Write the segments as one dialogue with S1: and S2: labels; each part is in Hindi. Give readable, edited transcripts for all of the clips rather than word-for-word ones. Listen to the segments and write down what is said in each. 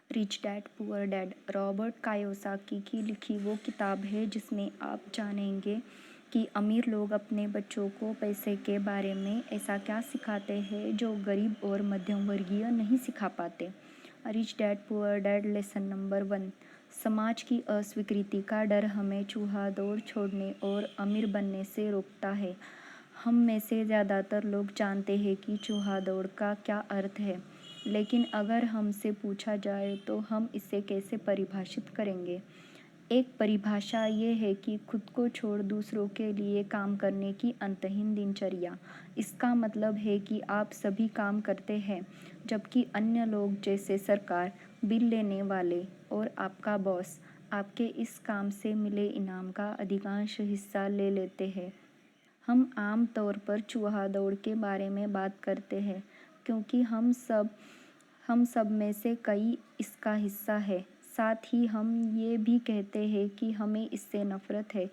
S1: Rich dad poor dad Robert Kiyosaki की लिखी वो किताब है जिसमें आप जानेंगे कि अमीर लोग अपने बच्चों को पैसे के बारे में ऐसा क्या सिखाते हैं जो गरीब और मध्यम वर्गीय नहीं सिखा पाते। Rich dad poor dad lesson number 1। समाज की अस्वीकृति का डर हमें चूहा दौड़ छोड़ने और अमीर बनने से रोकता है। हम में से ज़्यादातर लोग जानते हैं कि चूहा दौड़ का क्या अर्थ है, लेकिन अगर हमसे पूछा जाए तो हम इसे कैसे परिभाषित करेंगे। एक परिभाषा ये है कि खुद को छोड़ दूसरों के लिए काम करने की अंतहीन दिनचर्या। इसका मतलब है कि आप सभी काम करते हैं, जबकि अन्य लोग जैसे सरकार, बिल लेने वाले और आपका बॉस आपके इस काम से मिले इनाम का अधिकांश हिस्सा ले लेते हैं। हम आम तौर पर चूहा दौड़ के बारे में बात करते हैं क्योंकि हम सब में से कई इसका हिस्सा है। साथ ही हम ये भी कहते हैं कि हमें इससे नफरत है।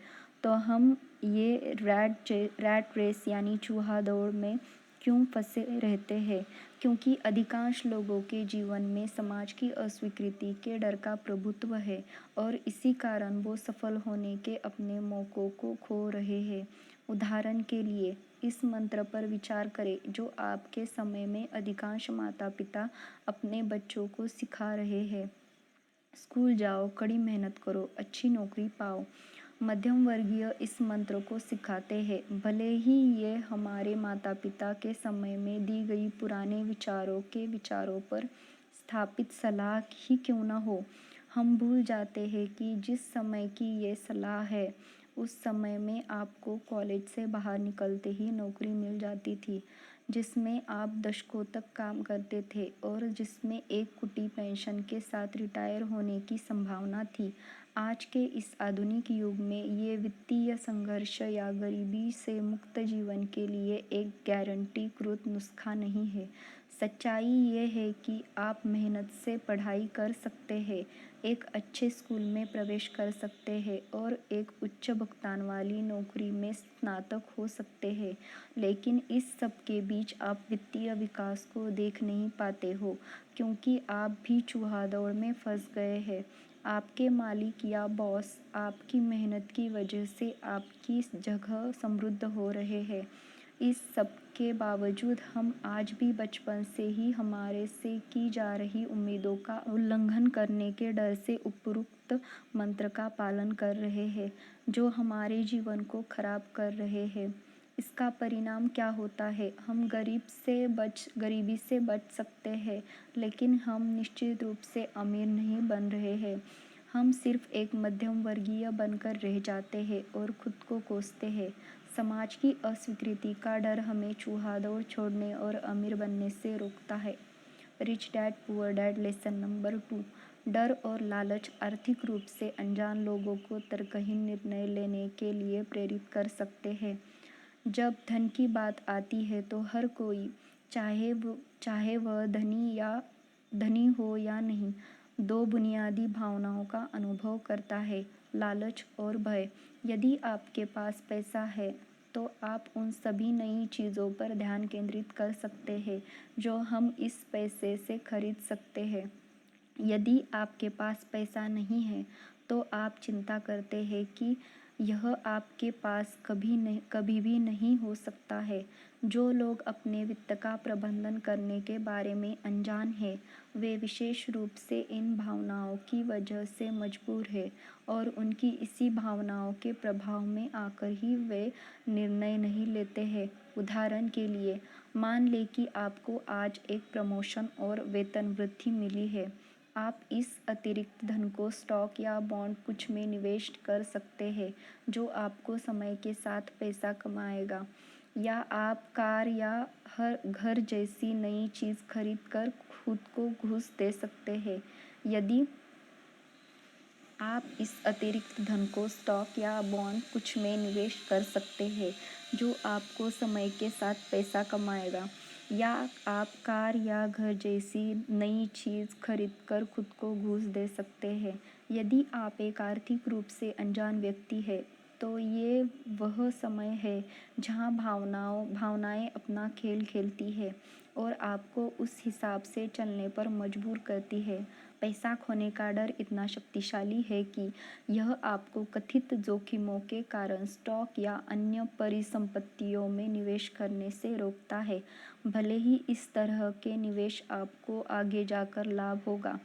S1: तो हम ये रैट रेस यानी चूहा दौड़ में क्यों फंसे रहते हैं? क्योंकि अधिकांश लोगों के जीवन में समाज की अस्वीकृति के डर का प्रभुत्व है और इसी कारण वो सफल होने के अपने मौक़ों को खो रहे हैं। उदाहरण के लिए इस मंत्र पर विचार करें जो आपके समय में अधिकांश माता पिता अपने बच्चों को सिखा रहे हैं। स्कूल जाओ, कड़ी मेहनत करो, अच्छी नौकरी पाओ। मध्यम वर्गीय इस मंत्र को सिखाते हैं, भले ही ये हमारे माता पिता के समय में दी गई पुराने विचारों पर स्थापित सलाह ही क्यों न हो। हम भूल जाते हैं कि जिस समय की ये सलाह है, उस समय में आपको कॉलेज से बाहर निकलते ही नौकरी मिल जाती थी, जिसमें आप दशकों तक काम करते थे और जिसमें एक कुटी पेंशन के साथ रिटायर होने की संभावना थी। आज के इस आधुनिक युग में ये वित्तीय संघर्ष या गरीबी से मुक्त जीवन के लिए एक गारंटीकृत नुस्खा नहीं है। सच्चाई ये है कि आप मेहनत से पढ़ाई कर सकते हैं, एक अच्छे स्कूल में प्रवेश कर सकते हैं और एक उच्च भुगतान वाली नौकरी में स्नातक हो सकते हैं, लेकिन इस सब के बीच आप वित्तीय विकास को देख नहीं पाते हो क्योंकि आप भी चूहा दौड़ में फंस गए हैं। आपके मालिक या बॉस आपकी मेहनत की वजह से आपकी जगह समृद्ध हो रहे हैं। इस सब के बावजूद हम आज भी बचपन से ही हमारे से की जा रही उम्मीदों का उल्लंघन करने के डर से उपरोक्त मंत्र का पालन कर रहे हैं, जो हमारे जीवन को खराब कर रहे हैं। इसका परिणाम क्या होता है? हम गरीबी से बच सकते हैं, लेकिन हम निश्चित रूप से अमीर नहीं बन रहे हैं। हम सिर्फ एक मध्यम वर्गीय बनकर रह जाते हैं और खुद को कोसते हैं। समाज की अस्वीकृति का डर हमें चूहा दौड़ छोड़ने और अमीर बनने से रोकता है। Rich dad poor dad lesson number 2। डर और लालच आर्थिक रूप से अनजान लोगों को तर्कहीन निर्णय लेने के लिए प्रेरित कर सकते हैं। जब धन की बात आती है तो हर कोई, चाहे वह धनी हो या नहीं, दो बुनियादी भावनाओं का अनुभव करता है, लालच और भय। यदि आपके पास पैसा है तो आप उन सभी नई चीज़ों पर ध्यान केंद्रित कर सकते हैं जो हम इस पैसे से खरीद सकते हैं। यदि आपके पास पैसा नहीं है तो आप चिंता करते हैं कि यह आपके पास कभी भी नहीं हो सकता है। जो लोग अपने वित्त का प्रबंधन करने के बारे में अनजान हैं, वे विशेष रूप से इन भावनाओं की वजह से मजबूर हैं और उनकी इसी भावनाओं के प्रभाव में आकर ही वे निर्णय नहीं लेते हैं। उदाहरण के लिए, मान लें कि आपको आज एक प्रमोशन और वेतन वृद्धि मिली है। आप इस अतिरिक्त धन को स्टॉक या बॉन्ड कुछ में निवेश कर सकते हैं जो आपको समय के साथ पैसा कमाएगा, या आप कार या हर घर जैसी नई चीज़ खरीद कर खुद को घूस दे सकते हैं। यदि आप इस अतिरिक्त धन को स्टॉक या बॉन्ड कुछ में निवेश कर सकते हैं जो आपको समय के साथ पैसा कमाएगा, या आप कार या घर जैसी नई चीज़ खरीदकर खुद को घूस दे सकते हैं। यदि आप एक आर्थिक रूप से अनजान व्यक्ति हैं तो ये वह समय है जहाँ भावनाएं अपना खेल खेलती है और आपको उस हिसाब से चलने पर मजबूर करती है। पैसा खोने का डर इतना शक्तिशाली है कि यह आपको कथित जोखिमों के कारण स्टॉक या अन्य परिसंपत्तियों में निवेश करने से रोकता है, भले ही इस तरह के निवेश आपको आगे जाकर लाभ होगा।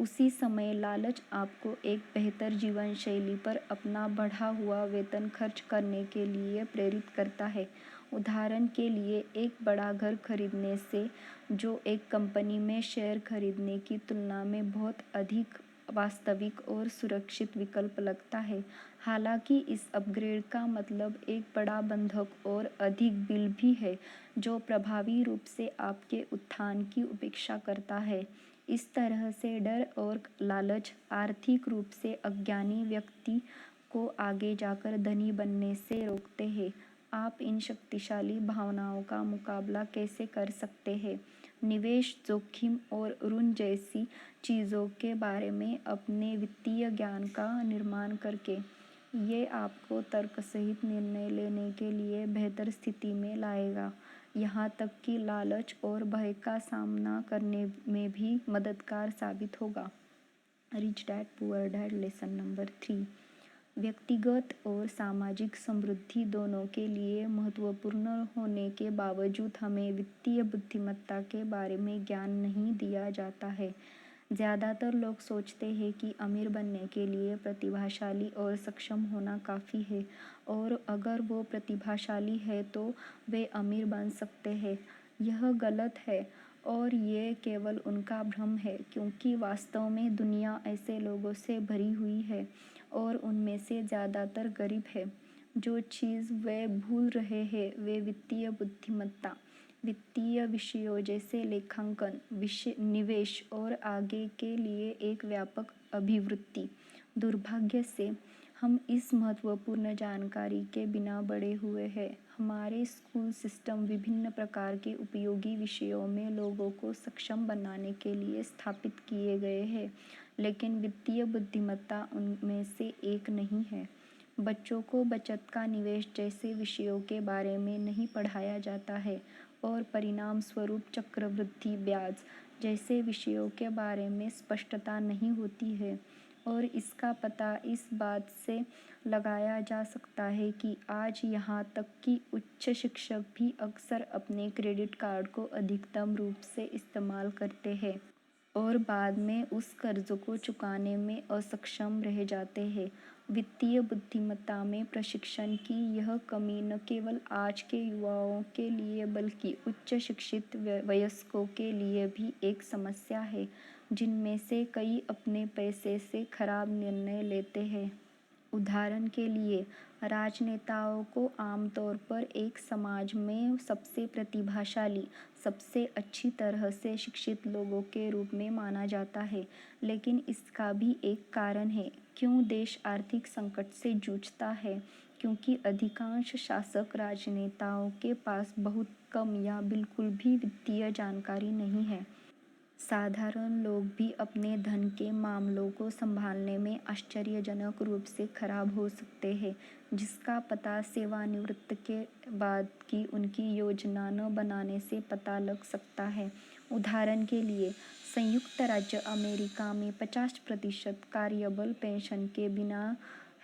S1: उसी समय लालच आपको एक बेहतर जीवन शैली पर अपना बढ़ा हुआ वेतन खर्च करने के लिए प्रेरित करता है। उदाहरण के लिए, एक बड़ा घर खरीदने से, जो एक कंपनी में शेयर खरीदने की तुलना में बहुत अधिक वास्तविक और सुरक्षित विकल्प लगता है। हालांकि इस अपग्रेड का मतलब एक बड़ा बंधक और अधिक बिल भी है, जो प्रभावी रूप से आपके उत्थान की उपेक्षा करता है। इस तरह से डर और लालच आर्थिक रूप से अज्ञानी व्यक्ति को आगे जाकर धनी बनने से रोकते हैं। आप इन शक्तिशाली भावनाओं का मुकाबला कैसे कर सकते हैं? निवेश जोखिम और ऋण जैसी चीज़ों के बारे में अपने वित्तीय ज्ञान का निर्माण करके। ये आपको तर्क सहित निर्णय लेने के लिए बेहतर स्थिति में लाएगा, यहाँ तक कि लालच और भय का सामना करने में भी मददगार साबित होगा। Rich dad poor dad lesson number 3। व्यक्तिगत और सामाजिक समृद्धि दोनों के लिए महत्वपूर्ण होने के बावजूद हमें वित्तीय बुद्धिमत्ता के बारे में ज्ञान नहीं दिया जाता है। ज़्यादातर लोग सोचते हैं कि अमीर बनने के लिए प्रतिभाशाली और सक्षम होना काफ़ी है, और अगर वो प्रतिभाशाली है तो वे अमीर बन सकते हैं। यह गलत है, और ये केवल उनका भ्रम है, क्योंकि वास्तव में दुनिया ऐसे लोगों से भरी हुई है, और उनमें से ज़्यादातर गरीब है। जो चीज़ वे भूल रहे हैं वे वित्तीय बुद्धिमत्ता, वित्तीय विषयों जैसे लेखांकन, निवेश और आगे के लिए एक व्यापक अभिवृत्ति। दुर्भाग्य से हम इस महत्वपूर्ण जानकारी के बिना बड़े हुए हैं। हमारे स्कूल सिस्टम विभिन्न प्रकार के उपयोगी विषयों में लोगों को सक्षम बनाने के लिए स्थापित किए गए हैं, लेकिन वित्तीय बुद्धिमत्ता उनमें से एक नहीं है। बच्चों को बचत का निवेश जैसे विषयों के बारे में नहीं पढ़ाया जाता है, और परिणाम स्वरूप चक्रवृद्धि ब्याज जैसे विषयों के बारे में स्पष्टता नहीं होती है। और इसका पता इस बात से लगाया जा सकता है कि आज यहाँ तक कि उच्च शिक्षक भी अक्सर अपने क्रेडिट कार्ड को अधिकतम रूप से इस्तेमाल करते हैं, और बाद में उस कर्ज को चुकाने में असक्षम रह जाते हैं। वित्तीय बुद्धिमत्ता में प्रशिक्षण की यह कमी न केवल आज के युवाओं के लिए बल्कि उच्च शिक्षित वयस्कों के लिए भी एक समस्या है, जिनमें से कई अपने पैसे से खराब निर्णय लेते हैं। उदाहरण के लिए, राजनेताओं को आमतौर पर एक समाज में सबसे प्रतिभाशाली, सबसे अच्छी तरह से शिक्षित लोगों के रूप में माना जाता है, लेकिन इसका भी एक कारण है। क्यों देश आर्थिक संकट से जूझता है? क्योंकि अधिकांश शासक राजनेताओं के पास बहुत कम या बिल्कुल भी वित्तीय जानकारी नहीं है। साधारण लोग भी अपने धन के मामलों को संभालने में आश्चर्यजनक रूप से खराब हो सकते हैं, जिसका पता सेवानिवृत्त के बाद की उनकी योजना न बनाने से पता लग सकता है। उदाहरण के लिए, संयुक्त राज्य अमेरिका में 50% कार्यबल पेंशन के बिना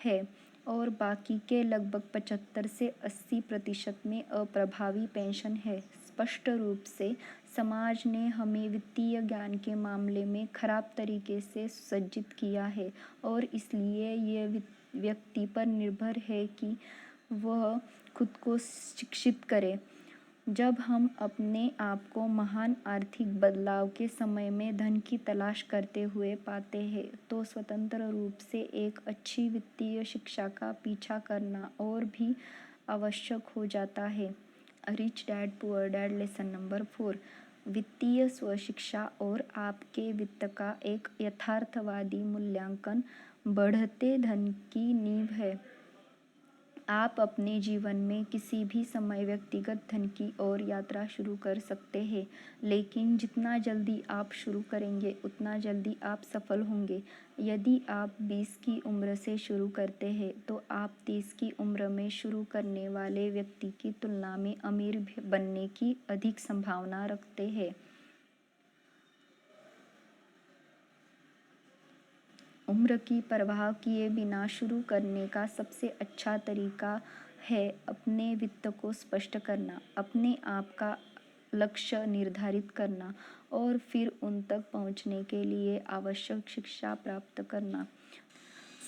S1: है, और बाकी के लगभग 75 से 80% में अप्रभावी पेंशन है। स्पष्ट रूप से समाज ने हमें वित्तीय ज्ञान के मामले में खराब तरीके से सुसज्जित किया है, और इसलिए ये व्यक्ति पर निर्भर है कि वह खुद को शिक्षित करे। जब हम अपने आप को महान आर्थिक बदलाव के समय में धन की तलाश करते हुए पाते हैं, तो स्वतंत्र रूप से एक अच्छी वित्तीय शिक्षा का पीछा करना और भी आवश्यक हो जाता है। Rich dad poor dad lesson number 4। वित्तीय स्वशिक्षा और आपके वित्त का एक यथार्थवादी मूल्यांकन बढ़ते धन की नींव है। आप अपने जीवन में किसी भी समय व्यक्तिगत धन की ओर यात्रा शुरू कर सकते हैं, लेकिन जितना जल्दी आप शुरू करेंगे उतना जल्दी आप सफल होंगे। यदि आप 20 की उम्र से शुरू करते हैं तो आप 30 की उम्र में शुरू करने वाले व्यक्ति की तुलना में अमीर बनने की अधिक संभावना रखते हैं। उम्र की परवाह किए बिना शुरू करने का सबसे अच्छा तरीका है अपने वित्त को स्पष्ट करना, अपने आप का लक्ष्य निर्धारित करना और फिर उन तक पहुंचने के लिए आवश्यक शिक्षा प्राप्त करना।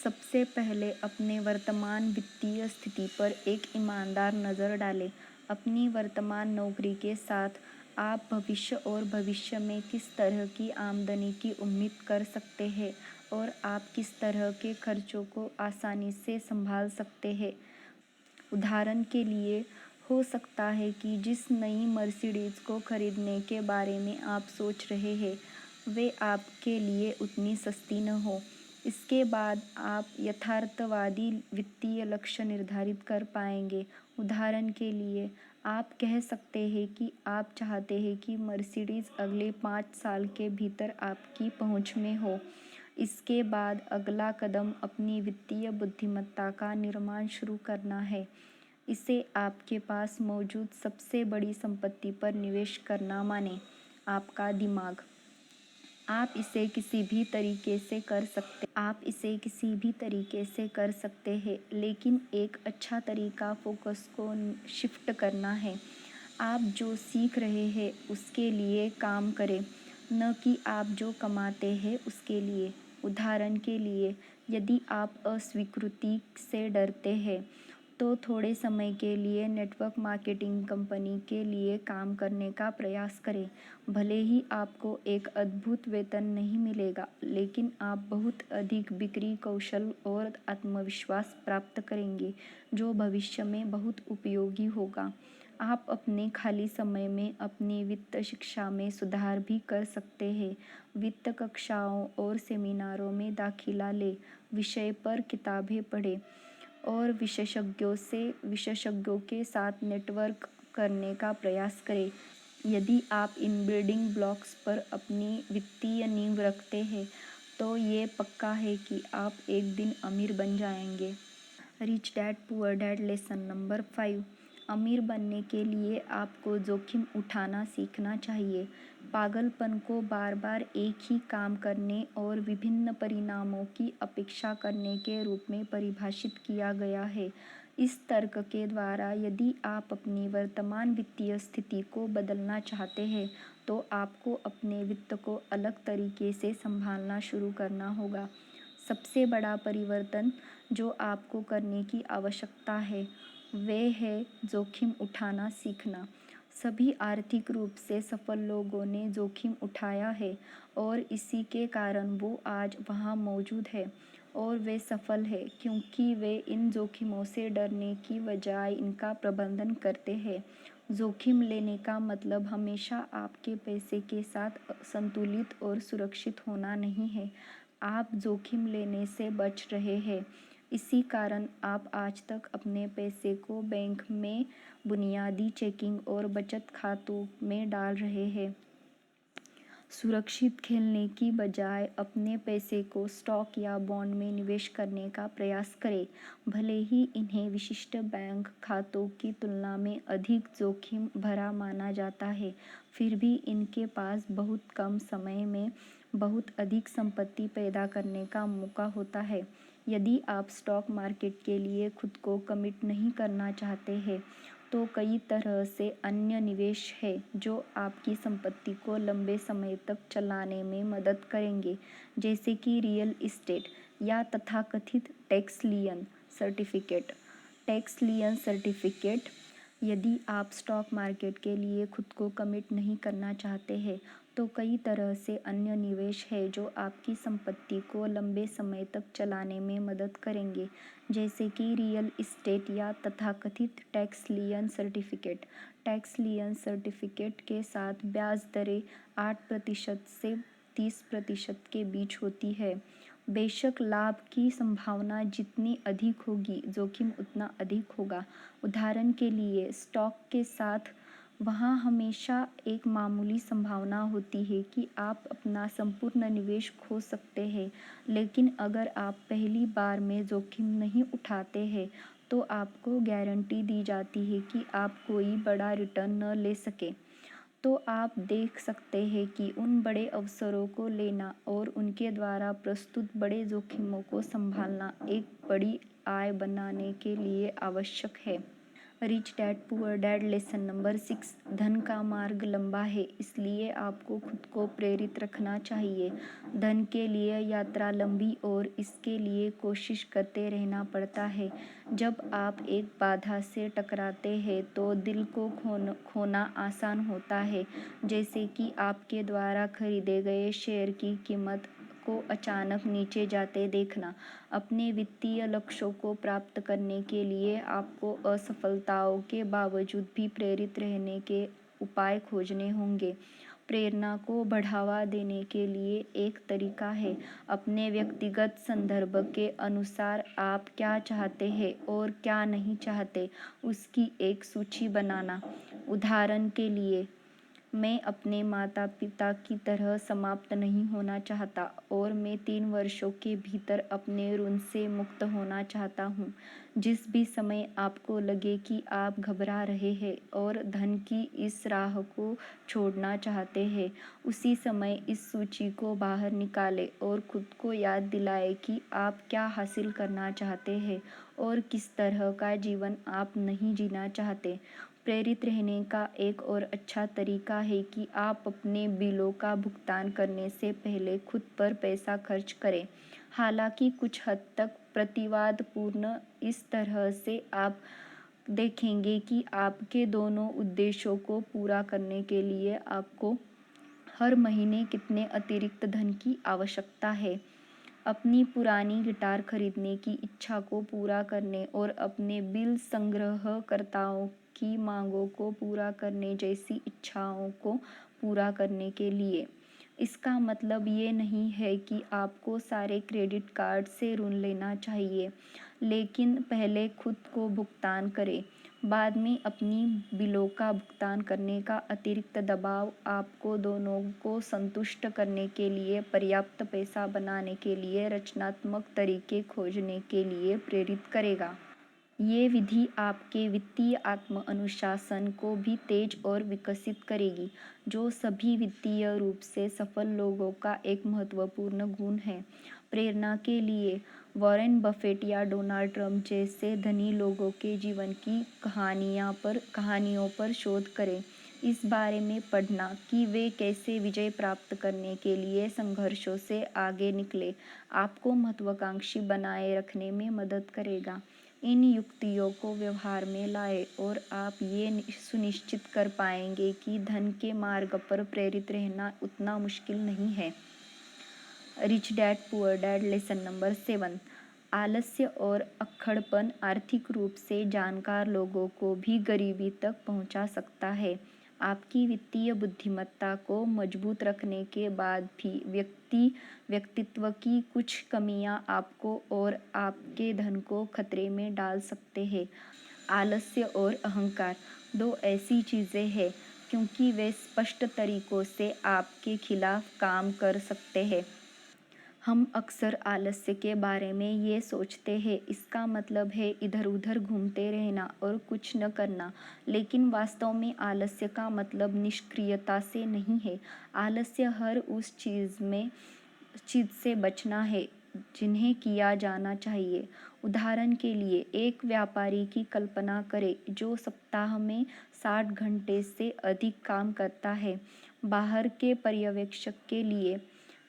S1: सबसे पहले अपने वर्तमान वित्तीय स्थिति पर एक ईमानदार नज़र डालें। अपनी वर्तमान नौकरी के साथ आप भविष्य और भविष्य में किस तरह की आमदनी की उम्मीद कर सकते हैं और आप किस तरह के खर्चों को आसानी से संभाल सकते हैं। उदाहरण के लिए, हो सकता है कि जिस नई मर्सिडीज को खरीदने के बारे में आप सोच रहे हैं, वे आपके लिए उतनी सस्ती न हो। इसके बाद आप यथार्थवादी वित्तीय लक्ष्य निर्धारित कर पाएंगे। उदाहरण के लिए, आप कह सकते हैं कि आप चाहते हैं कि मर्सिडीज अगले 5 साल के भीतर आपकी पहुंच में हो। इसके बाद अगला कदम अपनी वित्तीय बुद्धिमत्ता का निर्माण शुरू करना है। इसे आपके पास मौजूद सबसे बड़ी संपत्ति पर निवेश करना माने, आपका दिमाग। आप इसे किसी भी तरीके से कर सकते हैं, लेकिन एक अच्छा तरीका फोकस को शिफ्ट करना है। आप जो सीख रहे हैं उसके लिए काम करें, न कि आप जो कमाते हैं उसके लिए। उदाहरण के लिए, यदि आप अस्वीकृति से डरते हैं, तो थोड़े समय के लिए नेटवर्क मार्केटिंग कंपनी के लिए काम करने का प्रयास करें। भले ही आपको एक अद्भुत वेतन नहीं मिलेगा, लेकिन आप बहुत अधिक बिक्री कौशल और आत्मविश्वास प्राप्त करेंगे, जो भविष्य में बहुत उपयोगी होगा। आप अपने खाली समय में अपनी वित्त शिक्षा में सुधार भी कर सकते हैं। वित्त कक्षाओं और सेमिनारों में दाखिला लें, विषय पर किताबें पढ़ें और विशेषज्ञों के साथ नेटवर्क करने का प्रयास करें। यदि आप इन बिल्डिंग ब्लॉक्स पर अपनी वित्तीय नींव रखते हैं, तो ये पक्का है कि आप एक दिन अमीर बन जाएंगे। Rich dad poor dad lesson number 5। अमीर बनने के लिए आपको जोखिम उठाना सीखना चाहिए। पागलपन को बार बार एक ही काम करने और विभिन्न परिणामों की अपेक्षा करने के रूप में परिभाषित किया गया है। इस तर्क के द्वारा, यदि आप अपनी वर्तमान वित्तीय स्थिति को बदलना चाहते हैं, तो आपको अपने वित्त को अलग तरीके से संभालना शुरू करना होगा। सबसे बड़ा परिवर्तन जो आपको करने की आवश्यकता है, वह है जोखिम उठाना सीखना। सभी आर्थिक रूप से सफल लोगों ने जोखिम उठाया है और इसी के कारण वो आज वहाँ मौजूद है और वे सफल हैं, क्योंकि वे इन जोखिमों से डरने की बजाय इनका प्रबंधन करते हैं। जोखिम लेने का मतलब हमेशा आपके पैसे के साथ संतुलित और सुरक्षित होना नहीं है। आप जोखिम लेने से बच रहे हैं, इसी कारण आप आज तक अपने पैसे को बैंक में बुनियादी चेकिंग और बचत खातों में डाल रहे हैं। सुरक्षित खेलने की बजाय अपने पैसे को स्टॉक या बॉन्ड में निवेश करने का प्रयास करें। भले ही इन्हें विशिष्ट बैंक खातों की तुलना में अधिक जोखिम भरा माना जाता है, फिर भी इनके पास बहुत कम समय में बहुत अधिक संपत्ति पैदा करने का मौका होता है। यदि आप स्टॉक मार्केट के लिए खुद को कमिट नहीं करना चाहते हैं, तो कई तरह से अन्य निवेश हैं जो आपकी संपत्ति को लंबे समय तक चलाने में मदद करेंगे, जैसे कि रियल एस्टेट या तथाकथित tax lien certificate. Tax lien certificate. यदि आप स्टॉक मार्केट के लिए खुद को कमिट नहीं करना चाहते हैं, तो कई तरह से अन्य निवेश हैं जो आपकी संपत्ति को लंबे समय तक चलाने में मदद करेंगे, जैसे कि रियल एस्टेट या तथाकथित tax lien certificate. Tax lien certificate के साथ ब्याज दरें 8% से 30% के बीच होती है। बेशक लाभ की संभावना जितनी अधिक होगी, जोखिम उतना अधिक होगा। उदाहरण के लिए, स्टॉक के साथ वहाँ हमेशा एक मामूली संभावना होती है कि आप अपना संपूर्ण निवेश खो सकते हैं, लेकिन अगर आप पहली बार में जोखिम नहीं उठाते हैं, तो आपको गारंटी दी जाती है कि आप कोई बड़ा रिटर्न न ले सके। तो आप देख सकते हैं कि उन बड़े अवसरों को लेना और उनके द्वारा प्रस्तुत बड़े जोखिमों को संभालना एक बड़ी आय बनाने के लिए आवश्यक है। Rich dad poor dad lesson number 6। धन का मार्ग लंबा है, इसलिए आपको खुद को प्रेरित रखना चाहिए। धन के लिए यात्रा लंबी और इसके लिए कोशिश करते रहना पड़ता है। जब आप एक बाधा से टकराते हैं तो दिल को खोना आसान होता है, जैसे कि आपके द्वारा खरीदे गए शेयर की कीमत को अचानक नीचे जाते देखना। अपने वित्तीय लक्ष्यों को प्राप्त करने के लिए आपको असफलताओं के बावजूद भी प्रेरित रहने के उपाय खोजने होंगे। प्रेरणा को बढ़ावा देने के लिए एक तरीका है अपने व्यक्तिगत संदर्भ के अनुसार आप क्या चाहते हैं और क्या नहीं चाहते, उसकी एक सूची बनाना। उदाहरण के लिए, मैं अपने माता पिता की तरह समाप्त नहीं होना चाहता और मैं 3 वर्षों के भीतर अपने ऋण से मुक्त होना चाहता हूँ। जिस भी समय आपको लगे कि आप घबरा रहे हैं और धन की इस राह को छोड़ना चाहते हैं, उसी समय इस सूची को बाहर निकालें और खुद को याद दिलाएं कि आप क्या हासिल करना चाहते हैं और किस तरह का जीवन आप नहीं जीना चाहते। प्रेरित रहने का एक और अच्छा तरीका है कि आप अपने बिलों का भुगतान करने से पहले खुद पर पैसा खर्च करें। हालांकि कुछ हद तक प्रतिवादपूर्ण, इस तरह से आप देखेंगे कि आपके दोनों उद्देश्यों को पूरा करने के लिए आपको हर महीने कितने अतिरिक्त धन की आवश्यकता है। अपनी पुरानी गिटार खरीदने की इच्छा को पूरा करने और अपने बिल संग्रहकर्ताओं की मांगों को पूरा करने जैसी इच्छाओं को पूरा करने के लिए। इसका मतलब ये नहीं है कि आपको सारे क्रेडिट कार्ड से ऋण लेना चाहिए, लेकिन पहले खुद को भुगतान करें। बाद में अपनी बिलों का भुगतान करने का अतिरिक्त दबाव आपको दोनों को संतुष्ट करने के लिए पर्याप्त पैसा बनाने के लिए रचनात्मक तरीके खोजने के लिए प्रेरित करेगा। ये विधि आपके वित्तीय आत्म अनुशासन को भी तेज और विकसित करेगी, जो सभी वित्तीय रूप से सफल लोगों का एक महत्वपूर्ण गुण है। प्रेरणा के लिए वॉरेन बफेट या डोनाल्ड ट्रंप जैसे धनी लोगों के जीवन की कहानियों पर शोध करें। इस बारे में पढ़ना कि वे कैसे विजय प्राप्त करने के लिए संघर्षों से आगे निकले, आपको महत्वाकांक्षी बनाए रखने में मदद करेगा। इन युक्तियों को व्यवहार में लाएं और आप ये सुनिश्चित कर पाएंगे कि धन के मार्ग पर प्रेरित रहना उतना मुश्किल नहीं है। Rich dad poor dad lesson number 7। आलस्य और अक्खड़पन आर्थिक रूप से जानकार लोगों को भी गरीबी तक पहुंचा सकता है। आपकी वित्तीय बुद्धिमत्ता को मजबूत रखने के बाद भी व्यक्तित्व की कुछ कमियां आपको और आपके धन को खतरे में डाल सकते हैं। आलस्य और अहंकार दो ऐसी चीज़ें हैं क्योंकि वे स्पष्ट तरीकों से आपके खिलाफ काम कर सकते हैं। हम अक्सर आलस्य के बारे में ये सोचते हैं, इसका मतलब है इधर उधर घूमते रहना और कुछ न करना, लेकिन वास्तव में आलस्य का मतलब निष्क्रियता से नहीं है। आलस्य हर उस चीज़ से बचना है जिन्हें किया जाना चाहिए। उदाहरण के लिए, एक व्यापारी की कल्पना करें जो सप्ताह में 60 घंटे से अधिक काम करता है। बाहर के पर्यवेक्षक के लिए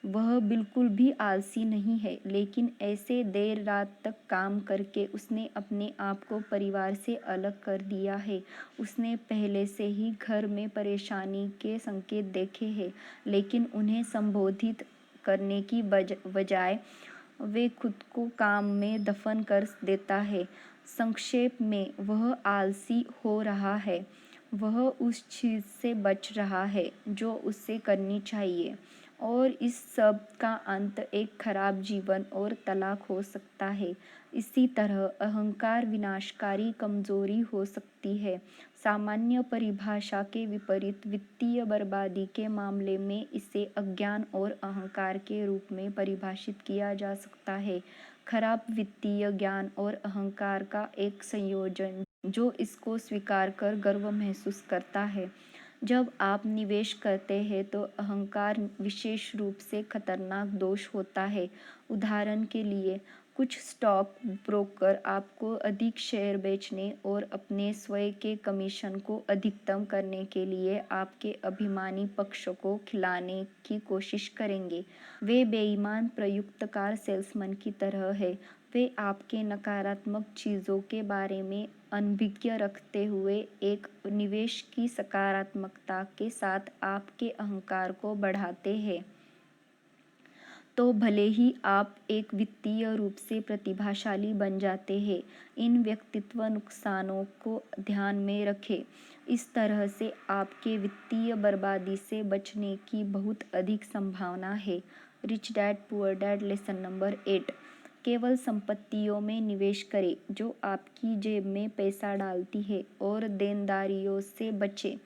S1: वह बिल्कुल भी आलसी नहीं है, लेकिन ऐसे देर रात तक काम करके उसने अपने आप को परिवार से अलग कर दिया है। उसने पहले से ही घर में परेशानी के संकेत देखे हैं, लेकिन उन्हें संबोधित करने की बजाय वे खुद को काम में दफन कर देता है। संक्षेप में, वह आलसी हो रहा है, वह उस चीज़ से बच रहा है जो उसे करनी चाहिए, और इस सब का अंत एक खराब जीवन और तलाक हो सकता है। इसी तरह अहंकार विनाशकारी कमजोरी हो सकती है। सामान्य परिभाषा के विपरीत वित्तीय बर्बादी के मामले में इसे अज्ञान और अहंकार के रूप में परिभाषित किया जा सकता है। खराब वित्तीय ज्ञान और अहंकार का एक संयोजन जो इसको स्वीकार कर गर्व महसूस करता है। जब आप निवेश करते हैं तो अहंकार विशेष रूप से खतरनाक दोष होता है। उदाहरण के लिए, कुछ स्टॉक ब्रोकर आपको अधिक शेयर बेचने और अपने स्वयं के कमीशन को अधिकतम करने के लिए आपके अभिमानी पक्ष को खिलाने की कोशिश करेंगे। वे बेईमान प्रयुक्तकार सेल्समैन की तरह है। वे आपके नकारात्मक चीज़ों के बारे में अनभिज्ञ रखते हुए एक निवेश की सकारात्मकता के साथ आपके अहंकार को बढ़ाते हैं। तो भले ही आप एक वित्तीय रूप से प्रतिभाशाली बन जाते हैं, इन व्यक्तित्व नुकसानों को ध्यान में रखें। इस तरह से आपके वित्तीय बर्बादी से बचने की बहुत अधिक संभावना है। Rich dad poor dad lesson number 8। केवल संपत्तियों में निवेश करें जो आपकी जेब में पैसा डालती है और देनदारियों से बचें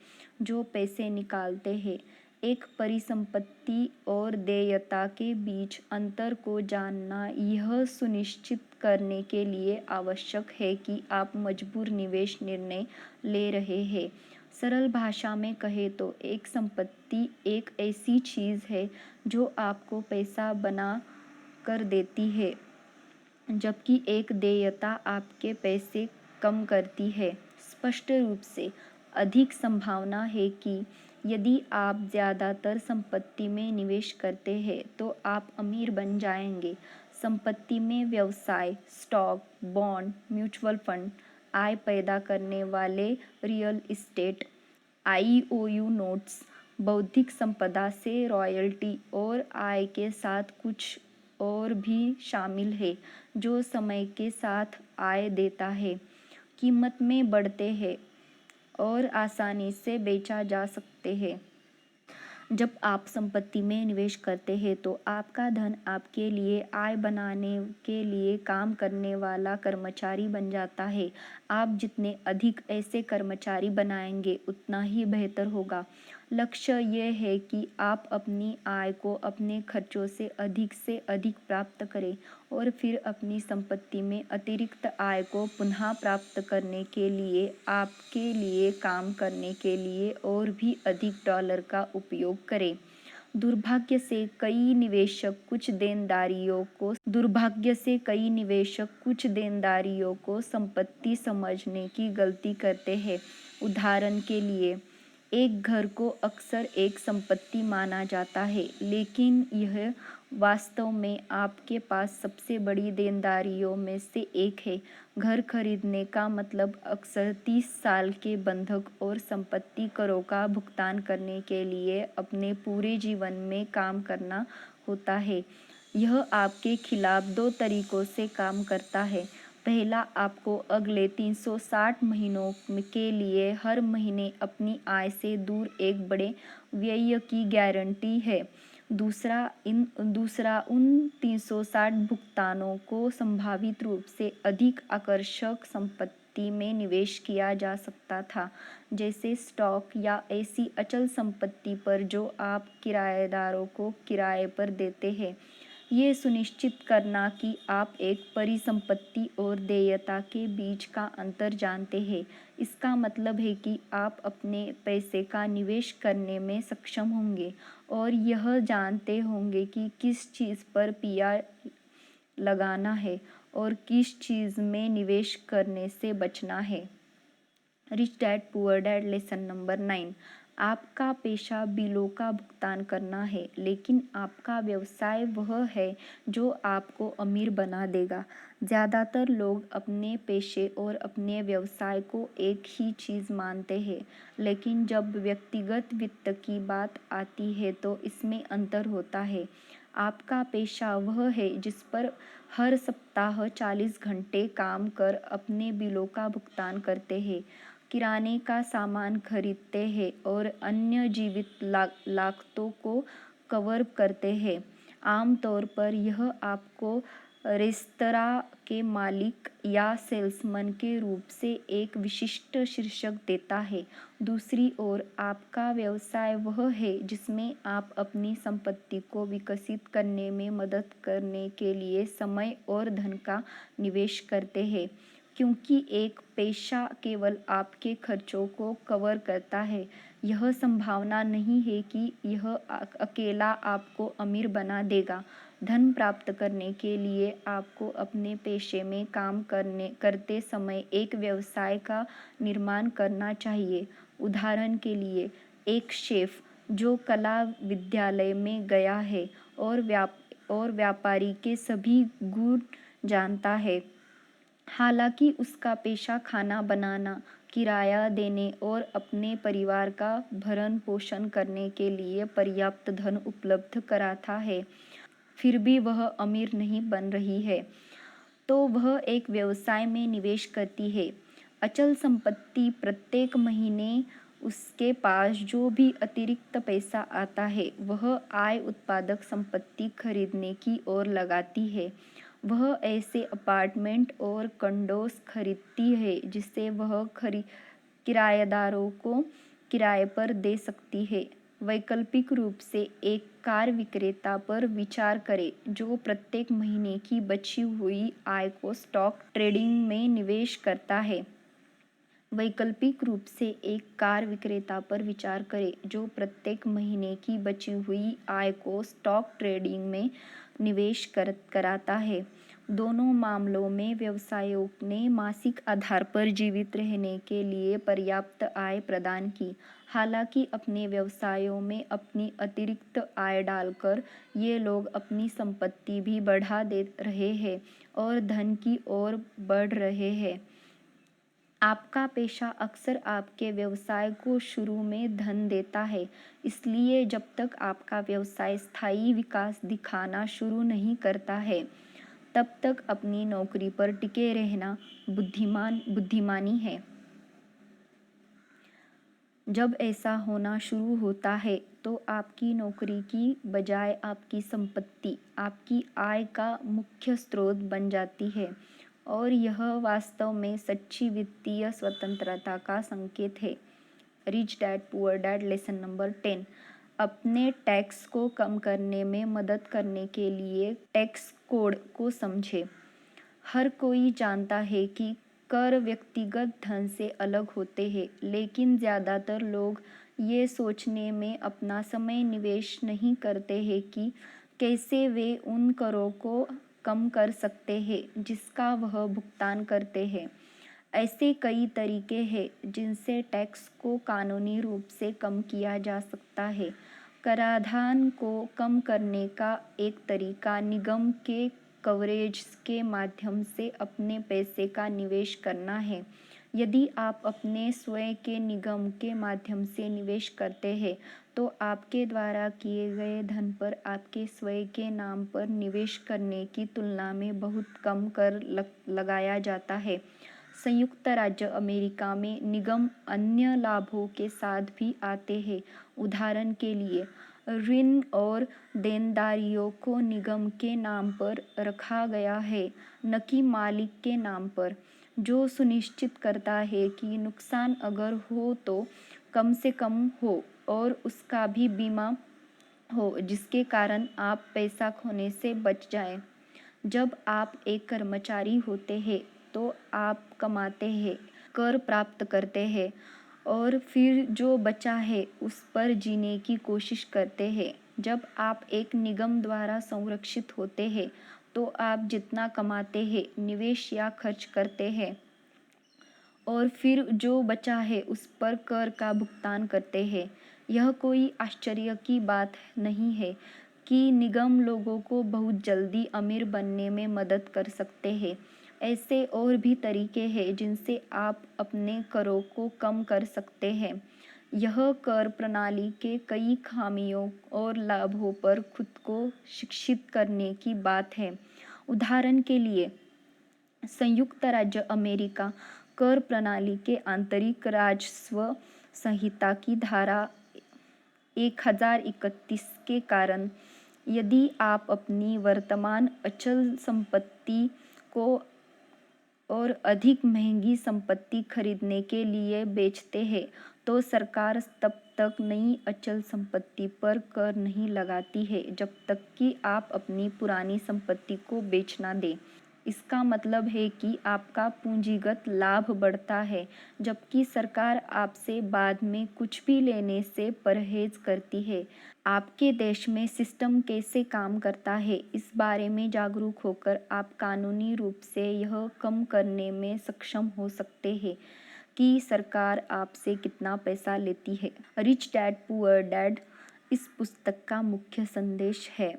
S1: जो पैसे निकालते हैं। एक परिसंपत्ति और देयता के बीच अंतर को जानना यह सुनिश्चित करने के लिए आवश्यक है कि आप मजबूर निवेश निर्णय ले रहे हैं। सरल भाषा में कहें तो एक संपत्ति एक ऐसी चीज़ है जो आपको पैसा बना कर देती है, जबकि एक देयता आपके पैसे कम करती है। स्पष्ट रूप से, अधिक संभावना है कि यदि आप ज़्यादातर संपत्ति में निवेश करते हैं तो आप अमीर बन जाएंगे। संपत्ति में व्यवसाय, स्टॉक, बॉन्ड, म्यूचुअल फंड, आय पैदा करने वाले रियल एस्टेट, आईओयू नोट्स, बौद्धिक संपदा से रॉयल्टी और आय के साथ कुछ और भी शामिल है जो समय के साथ आय देता है, कीमत में बढ़ते हैं और आसानी से बेचा जा सकते हैं। जब आप संपत्ति में निवेश करते हैं तो आपका धन आपके लिए आय बनाने के लिए काम करने वाला कर्मचारी बन जाता है। आप जितने अधिक ऐसे कर्मचारी बनाएंगे उतना ही बेहतर होगा। लक्ष्य यह है कि आप अपनी आय को अपने खर्चों से अधिक प्राप्त करें और फिर अपनी संपत्ति में अतिरिक्त आय को पुनः प्राप्त करने के लिए आपके लिए काम करने के लिए और भी अधिक डॉलर का उपयोग करें। दुर्भाग्य से कई निवेशक कुछ देनदारियों को संपत्ति समझने की गलती करते हैं। उदाहरण के लिए, एक घर को अक्सर एक संपत्ति माना जाता है, लेकिन यह वास्तव में आपके पास सबसे बड़ी देनदारियों में से एक है। घर खरीदने का मतलब अक्सर 30 साल के बंधक और संपत्ति करों का भुगतान करने के लिए अपने पूरे जीवन में काम करना होता है। यह आपके खिलाफ दो तरीकों से काम करता है। पहला, आपको अगले 360 महीनों के लिए हर महीने अपनी आय से दूर एक बड़े व्यय की गारंटी है। दूसरा उन 360 भुगतानों को संभावित रूप से अधिक आकर्षक संपत्ति में निवेश किया जा सकता था, जैसे स्टॉक या ऐसी अचल संपत्ति पर जो आप किराएदारों को किराए पर देते हैं। ये सुनिश्चित करना कि आप एक परिसंपत्ति और देयता के बीच का अंतर जानते हैं, इसका मतलब है कि आप अपने पैसे का निवेश करने में सक्षम होंगे और यह जानते होंगे कि किस चीज़ पर पिया लगाना है और किस चीज़ में निवेश करने से बचना है। Rich dad poor dad lesson number 9। आपका पेशा बिलों का भुगतान करना है, लेकिन आपका व्यवसाय वह है जो आपको अमीर बना देगा। ज़्यादातर लोग अपने पेशे और अपने व्यवसाय को एक ही चीज़ मानते हैं, लेकिन जब व्यक्तिगत वित्त की बात आती है तो इसमें अंतर होता है। आपका पेशा वह है जिस पर हर सप्ताह 40 घंटे काम कर अपने बिलों का भुगतान करते हैं, किराने का सामान खरीदते हैं और अन्य जीवित लागतों को कवर करते हैं। आमतौर पर यह आपको रेस्तरां के मालिक या सेल्समैन के रूप से एक विशिष्ट शीर्षक देता है। दूसरी ओर, आपका व्यवसाय वह है जिसमें आप अपनी संपत्ति को विकसित करने में मदद करने के लिए समय और धन का निवेश करते हैं। क्योंकि एक पेशा केवल आपके खर्चों को कवर करता है, यह संभावना नहीं है कि यह अकेला आपको अमीर बना देगा। धन प्राप्त करने के लिए आपको अपने पेशे में काम करते समय एक व्यवसाय का निर्माण करना चाहिए। उदाहरण के लिए, एक शेफ जो कला विद्यालय में गया है और व्यापारी के सभी गुण जानता है, हालांकि उसका पेशा खाना बनाना, किराया देने और अपने परिवार का भरण पोषण करने के लिए पर्याप्त धन उपलब्ध कराता है, फिर भी वह अमीर नहीं बन रही है। तो वह एक व्यवसाय में निवेश करती है। अचल संपत्ति प्रत्येक महीने उसके पास जो भी अतिरिक्त पैसा आता है, वह आय उत्पादक संपत्ति खरीदने की ओर लगाती है। वह ऐसे अपार्टमेंट और कंडोस खरीदती है जिसे वह किराएदारों को किराए पर दे सकती है। वैकल्पिक रूप से एक कार विक्रेता पर विचार करें जो प्रत्येक महीने की बची हुई आय को स्टॉक ट्रेडिंग में निवेश करता है। वैकल्पिक रूप से एक कार विक्रेता पर विचार करें जो प्रत्येक महीने की बची हुई आय को स्टॉक ट्रेडिंग में निवेश कराता है। दोनों मामलों में व्यवसायों ने मासिक आधार पर जीवित रहने के लिए पर्याप्त आय प्रदान की। हालांकि अपने व्यवसायों में अपनी अतिरिक्त आय डालकर ये लोग अपनी संपत्ति भी बढ़ा दे रहे हैं और धन की ओर बढ़ रहे हैं। आपका पेशा अक्सर आपके व्यवसाय को शुरू में धन देता है, इसलिए जब तक आपका व्यवसाय स्थायी विकास दिखाना शुरू नहीं करता है, तब तक अपनी नौकरी पर टिके रहना बुद्धिमानी है। जब ऐसा होना शुरू होता है, तो आपकी नौकरी की बजाय आपकी संपत्ति आपकी आय का मुख्य स्रोत बन जाती है, और यह वास्तव में सच्ची वित्तीय स्वतंत्रता का संकेत है। Rich dad poor dad lesson number 10। अपने टैक्स को कम करने में मदद करने के लिए टैक्स कोड को समझें। हर कोई जानता है कि कर व्यक्तिगत धन से अलग होते हैं, लेकिन ज़्यादातर लोग ये सोचने में अपना समय निवेश नहीं करते हैं कि कैसे वे उन करों को कम कर सकते हैं जिसका वह भुगतान करते हैं। ऐसे कई तरीके हैं जिनसे टैक्स को कानूनी रूप से कम किया जा सकता है। कराधान को कम करने का एक तरीका निगम के कवरेज के माध्यम से अपने पैसे का निवेश करना है। यदि आप अपने स्वयं के निगम के माध्यम से निवेश करते हैं, तो आपके द्वारा किए गए धन पर आपके स्वयं के नाम पर निवेश करने की तुलना में बहुत कम कर लगाया जाता है। संयुक्त राज्य अमेरिका में निगम अन्य लाभों के साथ भी आते हैं। उदाहरण के लिए, ऋण और देनदारियों को निगम के नाम पर रखा गया है, न कि मालिक के नाम पर, जो सुनिश्चित करता है कि नुकसान अगर हो तो कम से कम हो और उसका भी बीमा हो जिसके कारण आप पैसा खोने से बच जाएं। जब आप एक कर्मचारी होते हैं, तो आप कमाते हैं, कर प्राप्त करते हैं और फिर जो बचा है उस पर जीने की कोशिश करते हैं। जब आप एक निगम द्वारा संरक्षित होते हैं, तो आप जितना कमाते हैं, निवेश या खर्च करते हैं और फिर जो बचा है उस पर कर का भुगतान करते हैं। यह कोई आश्चर्य की बात नहीं है कि निगम लोगों को बहुत जल्दी अमीर बनने में मदद कर सकते हैं। ऐसे और भी तरीके हैं जिनसे आप अपने करों को कम कर सकते हैं। यह कर प्रणाली के कई खामियों और लाभों पर खुद को शिक्षित करने की बात है। उदाहरण के लिए, संयुक्त राज्य अमेरिका कर प्रणाली के आंतरिक राजस्व संहिता की धारा 1031 के कारण, यदि आप अपनी वर्तमान अचल संपत्ति को और अधिक महंगी संपत्ति खरीदने के लिए बेचते हैं, तो सरकार तब तक नई अचल संपत्ति पर कर नहीं लगाती है जब तक कि आप अपनी पुरानी संपत्ति को बेच ना दें। इसका मतलब है कि आपका पूंजीगत लाभ बढ़ता है, जबकि सरकार आपसे बाद में कुछ भी लेने से परहेज करती है। आपके देश में सिस्टम कैसे काम करता है, इस बारे में जागरूक होकर आप कानूनी रूप से यह कम करने में सक्षम हो सकते हैं कि सरकार आपसे कितना पैसा लेती है। रिच डैड पुअर डैड इस पुस्तक का मुख्य संदेश है।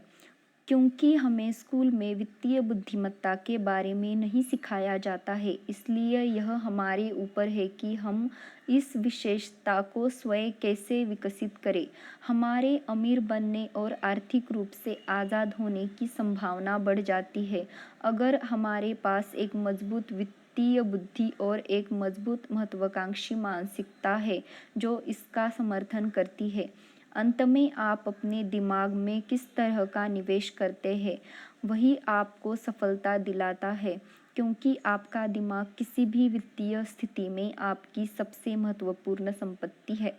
S1: क्योंकि हमें स्कूल में वित्तीय बुद्धिमत्ता के बारे में नहीं सिखाया जाता है, इसलिए यह हमारे ऊपर है कि हम इस विशेषता को स्वयं कैसे विकसित करें। हमारे अमीर बनने और आर्थिक रूप से आज़ाद होने की संभावना बढ़ जाती है अगर हमारे पास एक मजबूत वित्तीय बुद्धि और एक मजबूत महत्वाकांक्षी मानसिकता है जो इसका समर्थन करती है। अंत में आप अपने दिमाग में किस तरह का निवेश करते हैं, वही आपको सफलता दिलाता है, क्योंकि आपका दिमाग किसी भी वित्तीय स्थिति में आपकी सबसे महत्वपूर्ण संपत्ति है।